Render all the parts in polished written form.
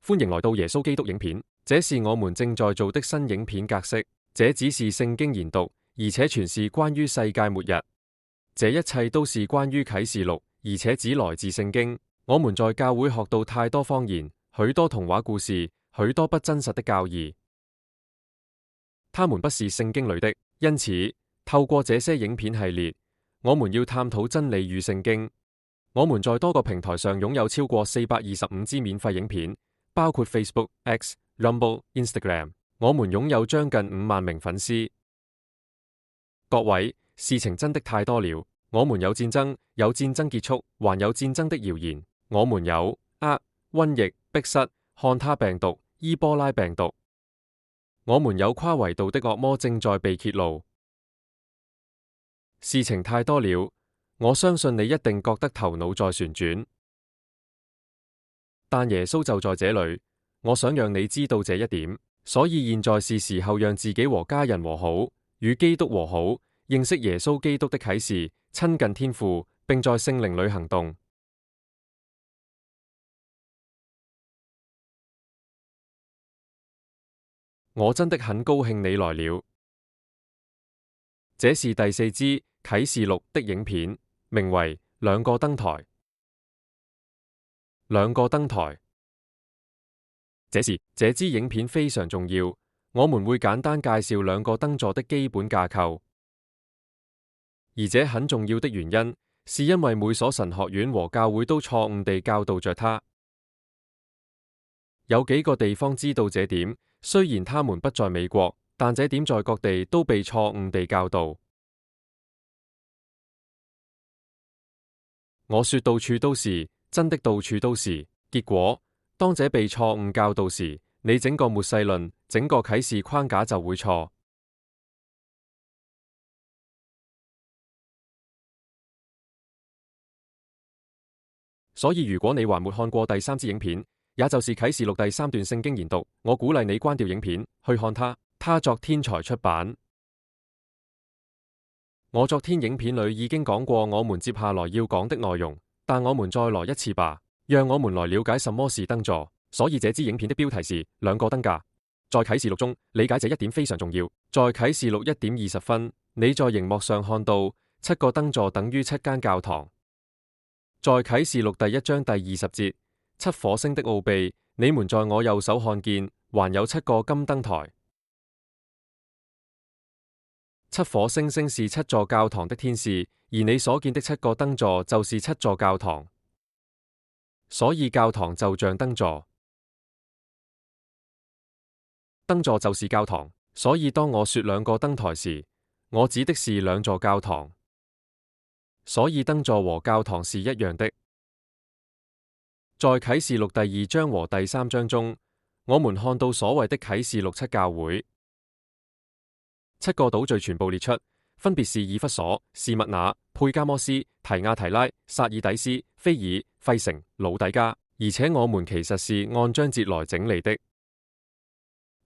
歡迎來到耶穌基督影片，這是我們正在做的新影片格式。這只是聖經研讀，而且全是關於世界末日。這一切都是關於啟示錄，而且只來自聖經。我們在教會學到太多謊言，許多童話故事，許多不真實的教義，他們不是聖經裏的。因此，透過這些影片系列，我們要探討真理與聖經。我們在多個平台上擁有超過425支免費影片，包括 Facebook、X、Rumble、Instagram。我們擁有將近5萬名粉絲。各位，事情真的太多了。我們有戰爭，有戰爭結束，還有戰爭的謠言。我們有瘟疫、逼塞、漢他病毒、伊波拉病毒。我們有跨維度的惡魔正在被揭露。事情太多了，我相信你一定覺得頭腦在旋轉。但耶穌就在這裏，我想讓你知道這一點。所以現在是時候讓自己和家人和好，與基督和好，認識耶穌基督的啟示，親近天父，並在聖靈裏行動。我真的很高興你來了。這是第4支啟示錄的影片，名為《兩個燈台》。兩個燈台。這支影片非常重要，我們會簡單介紹兩個燈座的基本架構。而這很重要的原因，是因為每所神學院和教會都錯誤地教導着它。有幾個地方知道這點，雖然他們不在美國，但這點在各地都被錯誤地教導。我說到處都是，真的到處都是。結果，當這被錯誤教導時，你整個末世論、整個啟示框架就會錯。所以如果你還沒看過第3支影片，也就是啟示錄第3段聖經研讀，我鼓勵你關掉影片，去看它。它昨天才出版。我昨天影片裏已經講過我們接下來要講的內容，但我們再來一次吧，讓我們來了解什麼是燈座。所以這支影片的標題是兩個燈架。在啟示錄中，理解這一點非常重要。在啟示錄1點20分，你在熒幕上看到7個燈座等於7間教堂。在啟示錄第1章第20節，7火星的奧秘，你們在我右手看見，還有7個金燈台。7火星是7座教堂的天使，而你所見的7個燈座就是7座教堂。所以教堂就像燈座。燈座就是教堂，所以當我說兩個燈台時，我指的是兩座教堂。所以燈座和教堂是一樣的。在啟示錄第2章和第3章中，我們看到所謂的啟示錄7教會，7個島嶼全部列出，分別是以弗所、士密那、佩加摩斯、提亞提拉、撒爾底斯、菲爾、費城、老底加，而且我們其實是按章節來整理的。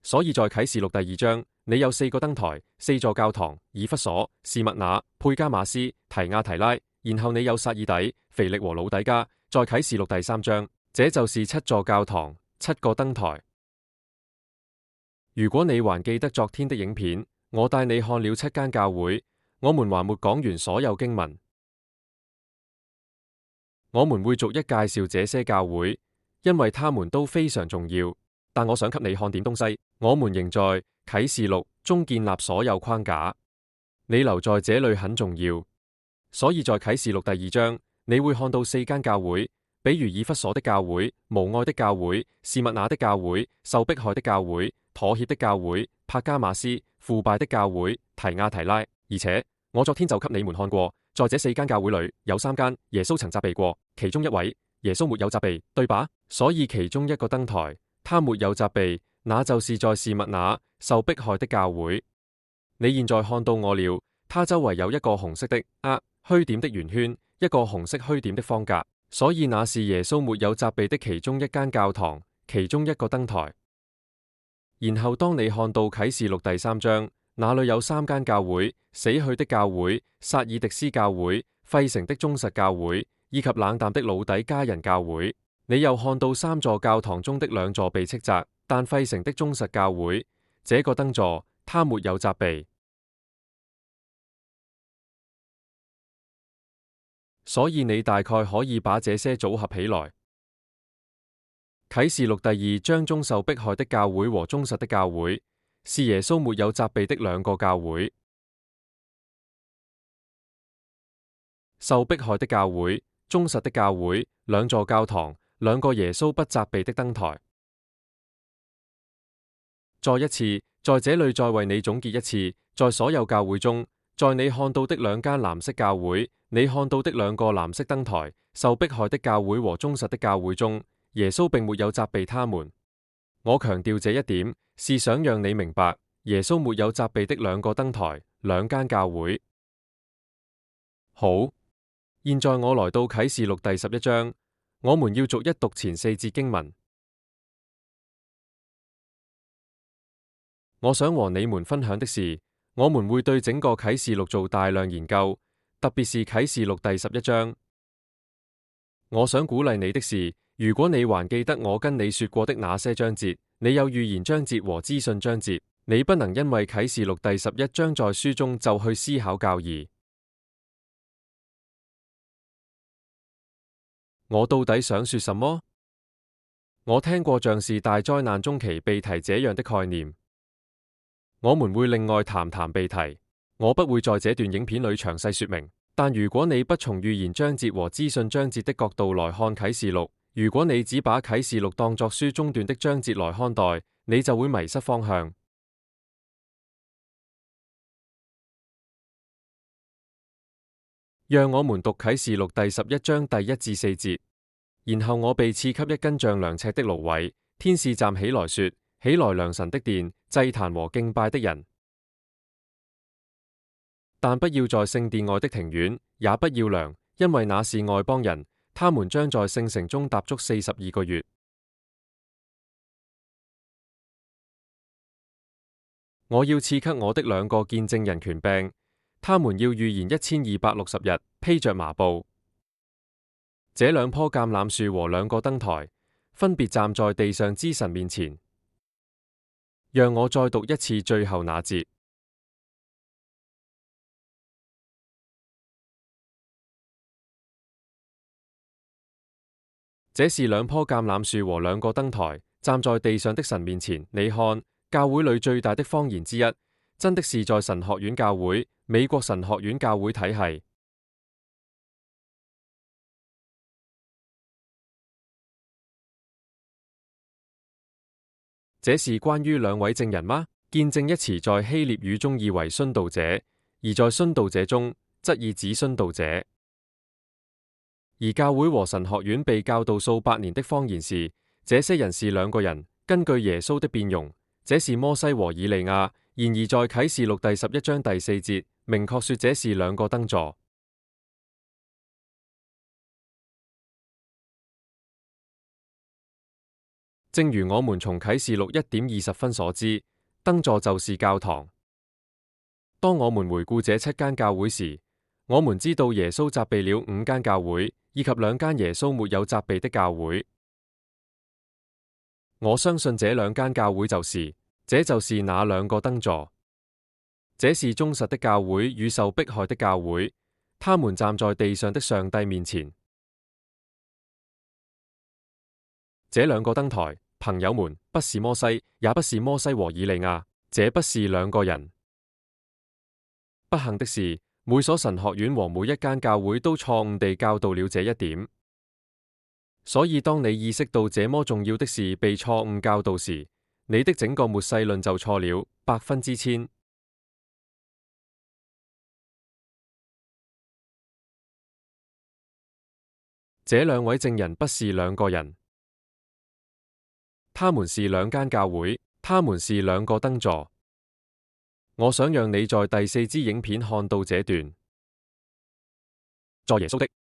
所以在啟示錄第2章，你有4個燈台、4座教堂：以弗所、士密那、佩加馬斯、提亞提拉，然後你有撒爾底、腓力和老底加。在啟示錄第3章，這就是7座教堂、7個燈台。如果你還記得昨天的影片，我帶你看了7間教會，我們還沒講完所有經文。我們會逐一介紹這些教會，因為他們都非常重要。但我想給你看點東西。我們仍在啟示錄中建立所有框架，你留在這裏很重要。所以在啟示錄第2章，你會看到4間教會，比如以弗所的教會、無愛的教會、士密那的教會、受迫害的教會、妥協的教會、帕加馬斯、腐敗的教會、提亞提拉。而且我昨天就給你們看過，在這4間教會裏有3間耶穌曾責備過，其中一位耶穌沒有責備，對吧？所以其中一個燈台他沒有責備，那就是在士密那受迫害的教會。你現在看到我了，它周圍有一個紅色的虛點的圓圈，一個紅色虛點的方格，所以那是耶穌沒有責備的其中一間教堂，其中一個燈台。然後當你看到啟示錄第3章，那裏有3間教會：死去的教會、撒爾迪斯教會、費城的忠實教會，以及冷淡的老底加人教會。你又看到三座教堂中的兩座被斥責，但費城的忠實教會，這個燈座，他沒有責備。所以你大概可以把這些組合起來。啟示錄第二章中受迫害的教會和忠實的教會，是耶穌沒有責備的兩個教會。受迫害的教會、忠實的教會，兩座教堂，兩個耶穌不責備的燈台。再一次，在這裏再為你總結一次，在所有教會中，在你看到的兩間藍色教會，你看到的兩個藍色燈台，受迫害的教會和忠實的教會中，耶穌並沒有責備他們。我強調這一點，是想讓你明白，耶穌沒有責備的兩個燈台，兩間教會。好，現在我來到啟示錄第11章，我們要逐一讀前4節經文。我想和你們分享的是，我們會對整個啟示錄做大量研究，特別是啟示錄第11章。我想鼓勵你的是，如果你還記得我跟你說過的那些章節，你有預言章節和資訊章節，你不能因為啟示錄第11章在書中就去思考教義。我到底想說什麼？我聽過像是大災難中期被提這樣的概念。我們會另外談談被提，我不會在這段影片裏詳細說明。但如果你不從預言章節和資訊章節的角度來看啟示錄，如果你只把啟示錄當作書中段的章節來看待，你就會迷失方向。讓我們讀啟示錄第11章第1至4節。然後我被賜給一根丈量尺的蘆葦，天使站起來說：起來量神的殿、祭壇和敬拜的人，但不要在聖殿外的庭院，也不要量，因為那是外邦人，他們將在聖城中踏足42個月。我要賜給我的兩個見證人權柄，他們要預言1260日，披着麻布。這兩棵橄欖樹和兩個燈台，分別站在地上之神面前。讓我再讀一次最後那節。這是兩棵橄欖樹和兩個燈台，站在地上的神面前。你看，教會裏最大的謊言之一，真的是在神學院教會，美國神學院教會體系。這是關於兩位證人嗎？見證一詞在希臘語中意為殉道者，而在殉道者中，則意指殉道者。而教會和神學院被教導數百年的謊言是，這些人是兩個人。根據耶穌的變容，這是摩西和以利亞。然而在啟示錄第11章第4節，明確說這是兩個燈座。正如我們從啟示錄1點20分所知，燈座就是教堂。當我們回顧這7間教會時，我們知道耶穌責備了5間教會，以及2間耶穌沒有責備的教會。我相信這2間教會這就是那兩個燈座。這是忠實的教會與受迫害的教會，他們站在地上的上帝面前。這兩個燈台，朋友們，不是摩西，也不是摩西和以利亞，這不是兩個人。不幸的是，每所神學院和每一間教會都錯誤地教導了這一點。所以當你意識到這麼重要的事被錯誤教導時，你的整個末世論就錯了1000%。這兩位證人不是兩個人，他們是兩間教會，他們是兩個燈座。我想讓你在第4支影片看到這段。在耶穌的